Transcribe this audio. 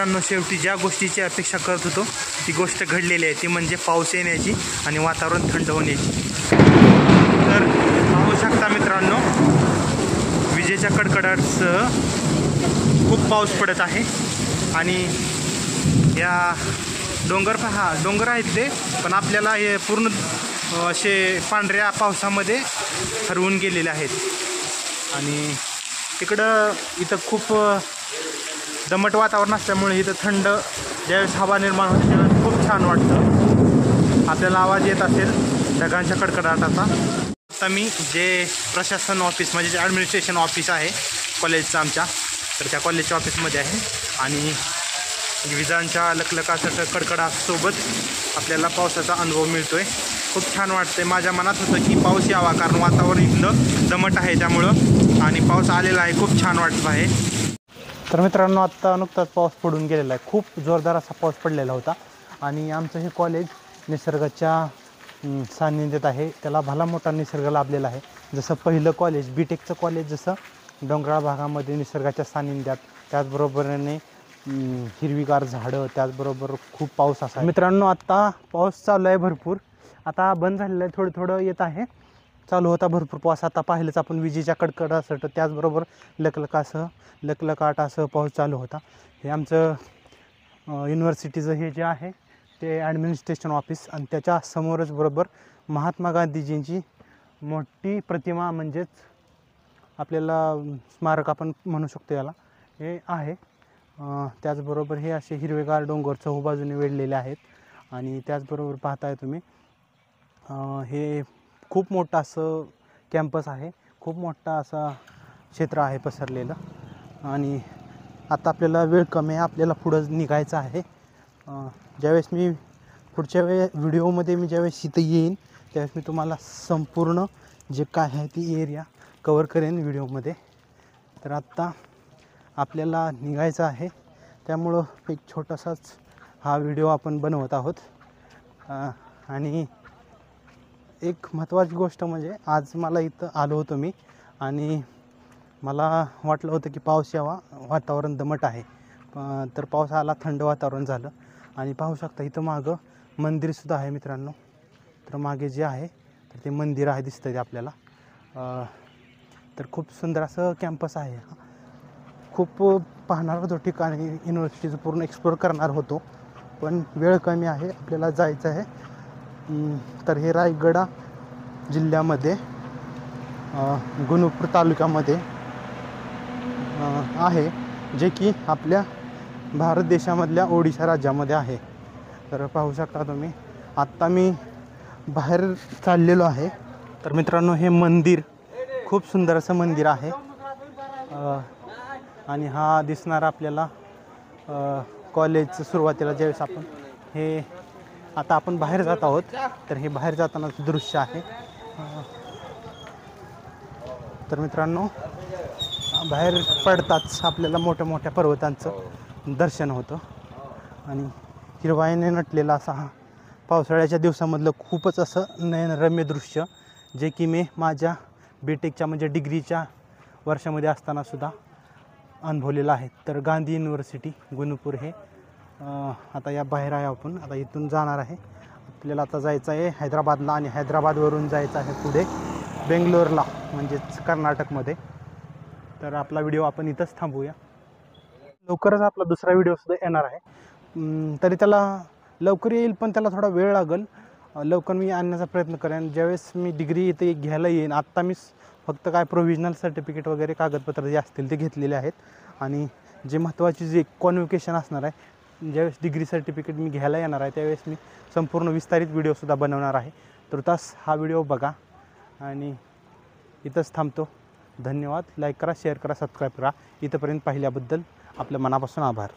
मित्रांनो, शेवटी ज्या गोष्टीची अपेक्षा करत होतो ती गोष्ट घडलेली आहे, ती म्हणजे पाऊस येण्याची आणि वातावरण थंड होण्याची. तर पाहू शकता मित्रांनो, विजेच्या कडकडाटासह खूप पाऊस पडत आहे. आणि या डोंगर आहेत ते, पण आपल्याला हे पूर्ण असे पांढऱ्या पावसामध्ये हरवून गेलेले आहेत. आणि इथं खूप दमट वातावरण असल्यामुळे इथं थंड ज्यावेळेस हवा निर्माण होते त्यावेळेस खूप छान वाटतं. आपल्याला आवाज येत असेल ढगांच्या कडकडाटाचा. आता मी जे प्रशासन ऑफिस म्हणजे जे ॲडमिनिस्ट्रेशन ऑफिस आहे कॉलेजचं आमच्या, तर त्या कॉलेजच्या ऑफिसमध्ये आहे. आणि विजांच्या लकलकाच्या कडकडाटासोबत आपल्याला पावसाचा अनुभव मिळतो आहे. खूप छान वाटतं आहे. माझ्या मनात होतं की पाऊस यावा, कारण वातावरण इथलं दमट आहे त्यामुळं, आणि पाऊस आलेला आहे. खूप छान वाटत आहे. तर मित्रांनो, आत्ता नुकताच पाऊस पडून गेलेला आहे. खूप जोरदार असा पाऊस पडलेला होता. आणि आमचं हे कॉलेज निसर्गाच्या सान्निध्यात आहे. त्याला भला मोठा निसर्ग लाभलेला आहे. जसं पहिलं कॉलेज बीटेकचं कॉलेज जसं डोंगराळ भागामध्ये निसर्गाच्या सान्निध्यात, त्याचबरोबरीने हिरवीगार झाडं, त्याचबरोबर खूप पाऊस असा. मित्रांनो, आत्ता पाऊस चालू आहे भरपूर. आता बंद झालेलं आहे, थोडं थोडं येत आहे. चालू होता भरपूर पाऊस. आता पाहिलंच आपण विजेच्या कडकडाटासह, त्याचबरोबर लकलकाटासह पाऊस चालू होता. हे आमचं युनिव्हर्सिटीचं हे जे आहे ते ॲडमिनिस्ट्रेशन ऑफिस, आणि त्याच्या समोरच बरोबर महात्मा गांधीजींची मोठी प्रतिमा, म्हणजेच आपल्याला स्मारक आपण म्हणू शकतो याला, हे आहे. त्याचबरोबर हे असे हिरवेगार डोंगर चहूबाजूने वेढलेले आहेत. आणि त्याचबरोबर पाहताय तुम्ही, हे खूप मोठं असं कॅम्पस आहे. खूप मोठा असा क्षेत्र आहे पसरलेलं. आणि आता आपल्याला वेळ कमी आहे, आपल्याला पुढं निघायचं आहे. ज्यावेळेस मी पुढच्या व्हिडिओमध्ये मी ज्यावेळेस इथं येईन त्यावेळेस मी तुम्हाला संपूर्ण जे काय आहे ती एरिया कवर करेन व्हिडिओमध्ये. तर आत्ता आपल्याला निघायचं आहे, त्यामुळं एक छोटासाच हा व्हिडिओ आपण बनवत आहोत. आणि एक महत्त्वाची गोष्ट म्हणजे आज मला इथं आलो होतो मी, आणि मला वाटलं होतं की पाऊस यावा, वातावरण दमट आहे. तर पाऊस आला, थंड वातावरण झालं. आणि पाहू शकता इथं मागं मंदिरसुद्धा आहे मित्रांनो. तर मागे जे आहे तर ते मंदिर आहे, दिसतं ते आपल्याला. तर खूप सुंदर असं कॅम्पस आहे. खूप पाहणार होतो ठिकाणी, युनिव्हर्सिटीचं पूर्ण एक्सप्लोअर करणार होतो, पण वेळ कमी आहे, आपल्याला जायचं आहे. तर हे रायगड जिल्ह्यामध्ये गुणपूर तालुक्यामध्ये आहे, जे की आपल्या भारत देशामधल्या ओडिशा राज्यामध्ये आहे. तर पाहू शकता तुम्ही, आत्ता मी बाहेर चाललेलो आहे. तर मित्रांनो, हे मंदिर खूप सुंदर असं मंदिर आहे. आणि हा दिसणारा आपल्याला कॉलेजचं सुरुवातीला ज्यावेळेस आपण हे आता आपण बाहेर जात आहोत, तर हे बाहेर जातानाचं दृश्य आहे. तर मित्रांनो, बाहेर पडताच आपल्याला मोठ्या मोठ्या पर्वतांचं दर्शन होतं. आणि हिरवाईने नटलेला असा हा पावसाळ्याच्या दिवसामधलं खूपच असं नयनरम्य दृश्य, जे की मी माझ्या बीटेकच्या म्हणजे डिग्रीच्या वर्षामध्ये असतानासुद्धा अनुभवलेलं आहे. तर गांधी युनिव्हर्सिटी गुणपूर हे आता या बाहेर आहे. आपण आता इथून जाणार आहे. आपल्याला आता जायचं आहे हैदराबादला, आणि हैदराबादवरून जायचं आहे पुढे बेंगलोरला, म्हणजेच कर्नाटकमध्ये. तर आपला व्हिडिओ आपण इथंच थांबवूया. लवकरच आपला दुसरा व्हिडिओसुद्धा येणार आहे. तरी त्याला लवकर येईल, पण त्याला थोडा वेळ लागेल. लवकर मी आणण्याचा प्रयत्न करेन. ज्यावेळेस मी डिग्री इथे घ्यायला येईन, आत्ता मी फक्त काय प्रोव्हिजनल सर्टिफिकेट वगैरे कागदपत्र जे असतील ते घेतलेले आहेत. आणि जे महत्त्वाची जे कॉन्व्होकेशन असणार आहे, ज्यावेळेस डिग्री सर्टिफिकेट मी घ्यायला येणार आहे त्यावेळेस मी संपूर्ण विस्तारित व्हिडिओसुद्धा बनवणार आहे. तर तास हा व्हिडिओ बघा, आणि इथंच थांबतो. धन्यवाद. लाईक करा, शेअर करा, सबस्क्राईब करा. इथंपर्यंत पाहिल्याबद्दल आपल्या मनापासून आभार.